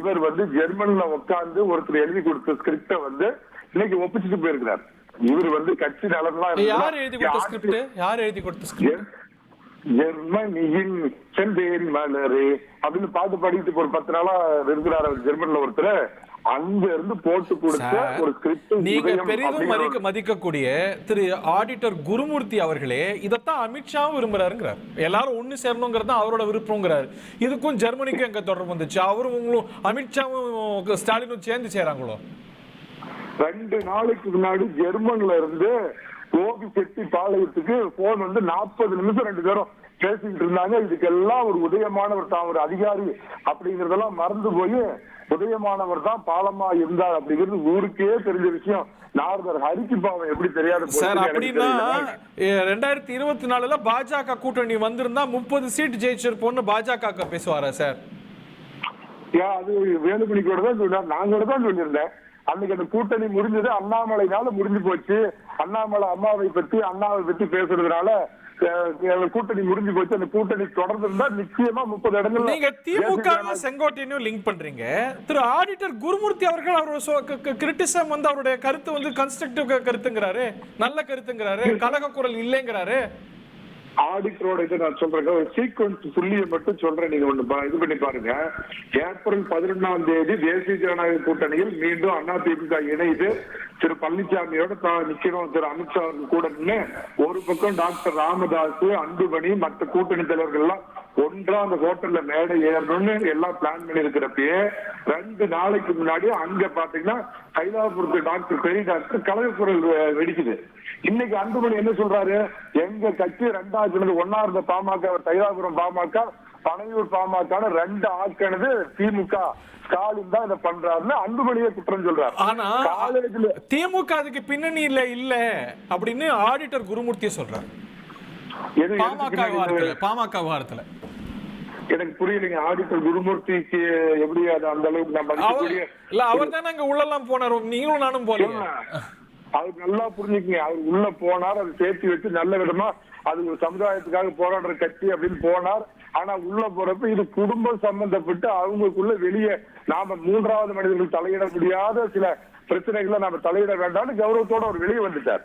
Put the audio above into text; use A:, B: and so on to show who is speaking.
A: இவர் ஜெர்மன்ல உட்கார்ந்து ஒருத்தர் எழுதி கொடுத்த ஸ்கிரிப்ட இன்னைக்கு ஒப்பிச்சுட்டு போயிருக்கிறார். இவர் கட்சி நலன்லாம்
B: யார் எழுதி கொடுத்த ஸ்கிரிப்ட்?
A: ஜெர்மனியின் செந்தேன் மலரே அப்படின்னு பாட்டு பாடிட்டு ஒரு 10 நாளா இருக்கிறார் அவர் ஜெர்மன்ல ஒருத்தர். அங்க இருந்து போட்டு கொடுத்த ஒரு ஸ்கிரிப்ட்.
B: நீங்க பெரிதும் மதிக்கக்கூடிய திரு ஆடிட்டர் குருமூர்த்தி அவர்களே இதத்தான் அமித்ஷாவும் விரும்புறாருங்கிறார். எல்லாரும் ஒண்ணு சேரணுங்கிறது அவரோட விருப்பங்கிறாரு. இதுக்கும் ஜெர்மனிக்கும் எங்க தொடர்பு வந்துச்சு? அவரும் உங்களும் அமித்ஷாவும் ஸ்டாலினும் சேர்ந்து சேராங்களோ?
A: 2 நாளைக்கு முன்னாடி ஜெர்மன்ல இருந்து கோபி செட்டி பாளையத்துக்கு போன் 40 நிமிஷம் 2 பேரும் பேசிக்கிட்டு இருந்தாங்க. இதுக்கெல்லாம் ஒரு உதயமானவர் தான், ஒரு அதிகாரி அப்படிங்கறதெல்லாம் மறந்து போய் உதயமானவர் தான் பாலமா இருந்தார் அப்படிங்கிறது ஊருக்கே தெரிஞ்ச விஷயம். நாரதர் ஹரிக்கு பாவம் எப்படி தெரியாது
B: சார்? அப்படின்னா 2024 பாஜக கூட்டணி வந்திருந்தா 30 சீட் ஜெயிச்சிருப்போம்னு பாஜக பேசுவாரா சார்?
A: அது வேலுமணிக்கோட தான் சொன்னார், நாங்களோட தான் சொல்லியிருந்தேன். அன்னைக்கு அந்த கூட்டணி முடிஞ்சது அண்ணாமலைனால முடிஞ்சு போச்சு. அண்ணாமலை அம்மாவை பத்தி பேசுறதுனால கூட்டணி முடிஞ்சு போச்சு. அந்த கூட்டணி தொடர்ந்து இருந்தா நிச்சயமா 30 இடங்கள்.
B: நீங்க திமுக செங்கோட்டையனும் லிங்க் பண்றீங்க. திரு ஆடிட்டர் குருமூர்த்தி அவர்கள் அவரோட கிரிட்டிசம் அவருடைய கருத்து கன்ஸ்ட்ரக்டிவ் கருத்துங்கிறாரு, நல்ல கருத்துங்கிறாரு, கலக குரல் இல்லைங்கிறாரு.
A: ஆடிட்டரோட இதை நான் சொல்றேன், ஒரு சீக்வன்ஸ் புள்ளியை மட்டும் சொல்றேன். நீங்க ஒண்ணு இது பண்ணி பாருங்க. ஏப்ரல் 11ஆம் தேதி தேசிய ஜனநாயக கூட்டணியில் மீண்டும் அதிமுக இணைந்து திரு பழனிசாமியோட நிக்கணும் திரு அமித்ஷா கூட நின்று ஒரு பக்கம் டாக்டர் ராமதாஸ், அன்புமணி, மற்ற கூட்டணி தலைவர்கள் எல்லாம் ஒன்றா அந்த ஹோட்டல்ல மேடை ஏறணும்னு எல்லாம் பிளான் பண்ணி இருக்கிறப்பயே 2 நாளைக்கு முன்னாடி அங்க பாத்தீங்கன்னா கைலாபுரத்து டாக்டர் பெரிய டாக்டர் கலகக்குரல் வெடிக்குது. இன்னைக்கு அன்புமணி என்ன சொல்றாரு? எங்க கட்சி 2 ஆக்குனது, 1 இருந்த பாமக தைலாபுரம் பாமக, பனையூர் பாமக 2 ஆக்குனது திமுக, ஸ்டாலின் தான் இதை பண்றாருன்னு அன்புமணியை குற்றம் சொல்றாரு.
B: ஆனா திமுக அதுக்கு பின்னணி இல்ல அப்படின்னு ஆடிட்டர் குருமூர்த்தி சொல்றாரு. பாமக வாரத்துல
A: எனக்கு புரியலைங்க. ஆடிட்டர் குருமூர்த்திக்கு எப்படி அது அந்த அளவுக்கு
B: இல்ல, அவர் தானே அங்க உள்ளெல்லாம் போனார், நீங்களும் நானும் போறீங்க.
A: அவருக்கு நல்லா புரிஞ்சுக்குங்க. அவர் உள்ள போனார், அதை சேர்த்து வச்சு நல்ல விதமா அது ஒரு சமுதாயத்துக்காக போராடுற கட்சி அப்படின்னு போனார். ஆனா உள்ள போறப்ப இது குடும்பம் சம்பந்தப்பட்டு அவங்களுக்குள்ள வெளியே நாம 3வது மனிதர்கள் தலையிட முடியாத சில பிரச்சனைகளை நாம தலையிட வேண்டாம்னு கௌரவத்தோட அவர் வெளியே வந்துட்டார்.